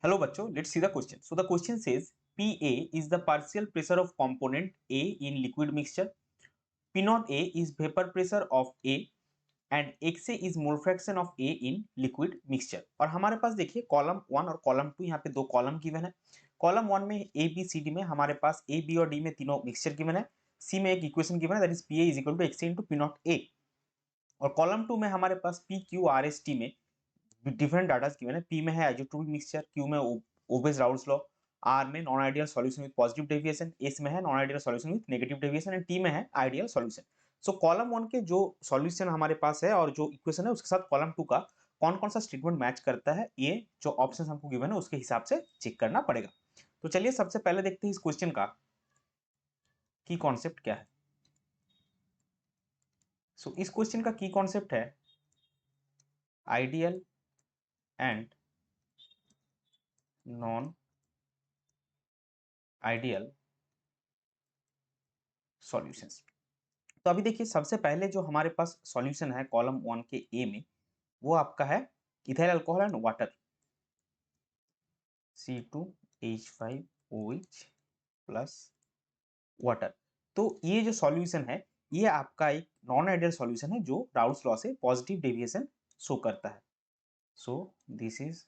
Hello बच्चों, let's see the question. So the question says PA is the partial pressure of component A in liquid mixture. P naught A is vapor pressure of A and XA is mole fraction of A in liquid mixture. और हमारे पास देखिए column 1 और column 2 यहाँ पे दो column given है. Column 1 में A B C D में हमारे पास A B और D में तीनों मिक्सचर गिवन है. C में एक इक्वेशन गिवन है that is PA is equal to XA into P naught A. और कॉलम 2 में हमारे पास PQRST में डिफरेंट डाटा गिवन है. पी में है आइसोट्रोपिक मिक्सचर, क्यू में ओबेस राउल्स लॉ, आर में non ideal solution with positive deviation, S में है non ideal solution with negative deviation and T में है आइडियल सॉल्यूशन. सो कॉलम 1 के जो सॉल्यूशन हमारे पास है और जो इक्वेशन है उसके साथ कॉलम 2 का कौन कौन सा स्टेटमेंट मैच करता है, ये जो ऑप्शन हमको गिवन है उसके हिसाब से चेक करना पड़ेगा. तो चलिए सबसे पहले देखते हैं इस क्वेश्चन का की कॉन्सेप्ट क्या है. सो इस क्वेश्चन का की कॉन्सेप्ट है ideal and non ideal solutions. तो अभी देखिए सबसे पहले जो हमारे पास सॉल्यूशन है कॉलम 1 के ए में वो आपका है ethyl alcohol and water C2H5OH plus water. तो ये जो सॉल्यूशन है ये आपका एक नॉन आइडियल सॉल्यूशन है जो राउल्स लॉ से पॉजिटिव डेविएशन शो करता है. So this is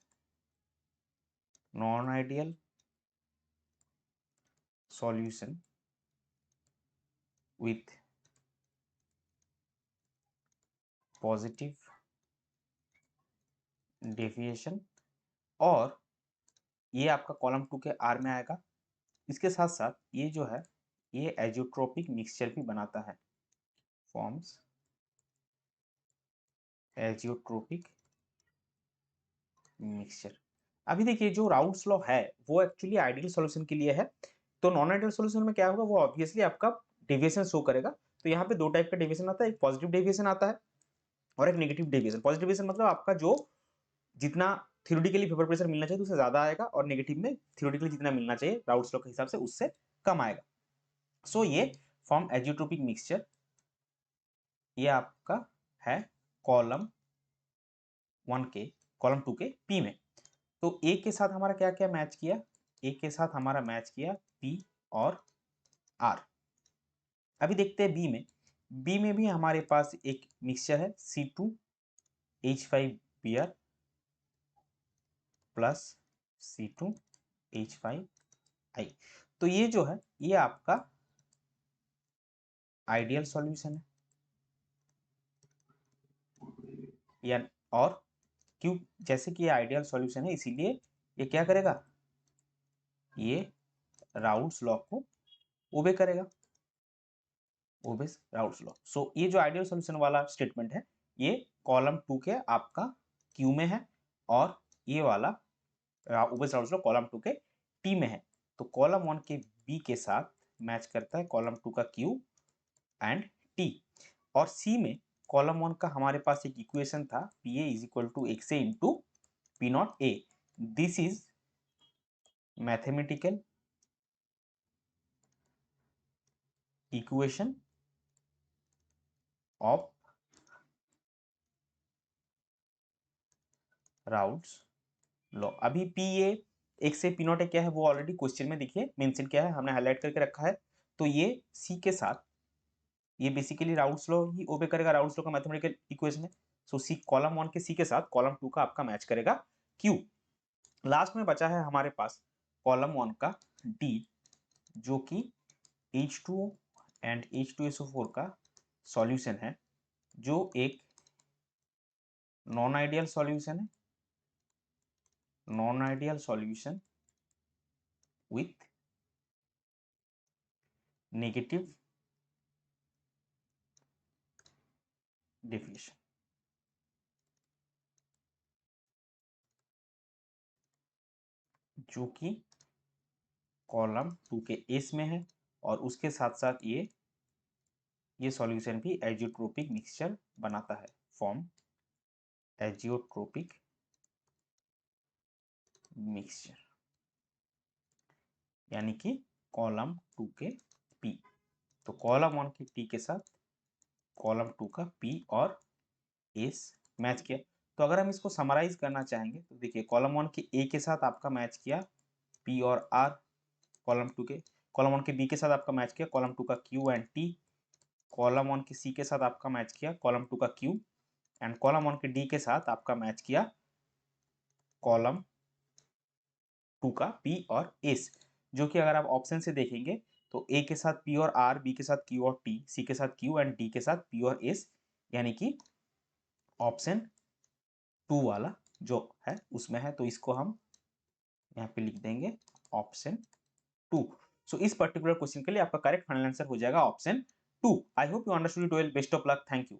non ideal solution with positive deviation और ये आपका कॉलम 2 के आर में आएगा. इसके साथ साथ ये जो है ये एजियोट्रोपिक मिक्सचर भी बनाता है, फॉर्म्स एजियोट्रोपिक मिक्सचर. अभी देखिए जो राउल्स लॉ है वो एक्चुअली आइडियल सॉल्यूशन के लिए है. तो नॉन आइडियल सॉल्यूशन में क्या होगा, वो ऑब्वियसली आपका डेविएशन शो करेगा. तो यहाँ पे दो टाइप का डेविएशन आता है, एक पॉजिटिव डेविएशन आता है और एक नेगेटिव डेविएशन. पॉजिटिव डेविएशन मतलब आपका जो जितना थ्योरेटिकली वेपर प्रेशर मिलना चाहिए उससे ज्यादा आएगा और नेगेटिव में थ्योरेटिकली जितना मिलना चाहिए राउल्स लॉ के हिसाब से उससे कम आएगा. सो ये फॉर्म एजियोट्रोपिक मिक्सचर ये आपका है कॉलम 1 के कॉलम 2 के पी में. तो ए के साथ हमारा क्या क्या मैच किया, ए के साथ हमारा मैच किया पी और आर. अभी देखते हैं बी में. बी में भी हमारे पास एक मिक्सचर है C2H5Br प्लस C2H5I. तो ये जो है ये आपका आइडियल सॉल्यूशन है या और क्यों जैसे कि ये आइडियल सॉल्यूशन है इसीलिए ये क्या करेगा, ये राउल्स लॉ को ओबे करेगा, ओबेस राउल्स लॉ. सो ये जो आइडियल सॉल्यूशन वाला स्टेटमेंट है ये कॉलम 2 के आपका क्यू में है और ये वाला ओबेस राउल्स लॉ कॉलम 2 के टी में है. तो कॉलम 1 के बी के साथ मैच करता है कॉलम 2 का क्यू एंड टी. और सी में कॉलम 1 का हमारे पास एक इक्वेशन था PA is equal to XA into P naught A. This is mathematical equation of Raoult's law. अभी PA XA P naught A क्या है वो ऑलरेडी क्वेश्चन में देखिए मेंशन किया है, हमने हाईलाइट करके रखा है. तो ये C के साथ ये बेसिकली राउल्स लॉ ही ओबे करेगा, राउल्स लॉ का मैथमेटिकल इक्वेशन है. सो सी कॉलम 1 के C के साथ कॉलम 2 का आपका मैच करेगा Q. लास्ट में बचा है हमारे पास कॉलम 1 का D जो कि H2O एंड H2SO4 का सॉल्यूशन है जो एक नॉन आइडियल सॉल्यूशन है, non ideal solution with negative definition. जो कि कॉलम 2 के एस में है और उसके साथ साथ ये सॉल्यूशन भी एजियोट्रोपिक मिक्सचर बनाता है, फॉर्म एजियोट्रोपिक मिक्सचर यानी कि कॉलम 2 के पी. तो कॉलम 1 के टी के साथ कॉलम 2 का पी और एस मैच किया. तो अगर हम इसको समराइज करना चाहेंगे तो देखिए कॉलम 1 के ए के साथ आपका मैच किया पी और आर, कॉलम 2 के, कॉलम 1 के बी के साथ आपका मैच किया कॉलम 2 का क्यू एंड टी, कॉलम 1 के सी के साथ आपका मैच किया कॉलम 2 का क्यू एंड कॉलम 1 के डी के साथ आपका मैच किया कॉलम 2 का पी और एस। जो कि अगर आप ऑप्शन से देखेंगे तो ए के साथ पी और आर, बी के साथ क्यू और टी, सी के साथ क्यू एंड डी के साथ पी और एस, यानी कि ऑप्शन 2 वाला जो है उसमें है। तो इसको हम यहाँ पे लिख देंगे ऑप्शन 2। सो इस पर्टिकुलर क्वेश्चन के लिए आपका करेक्ट फाइनल आंसर हो जाएगा option 2। I hope you understood it well. Best of luck. Thank you.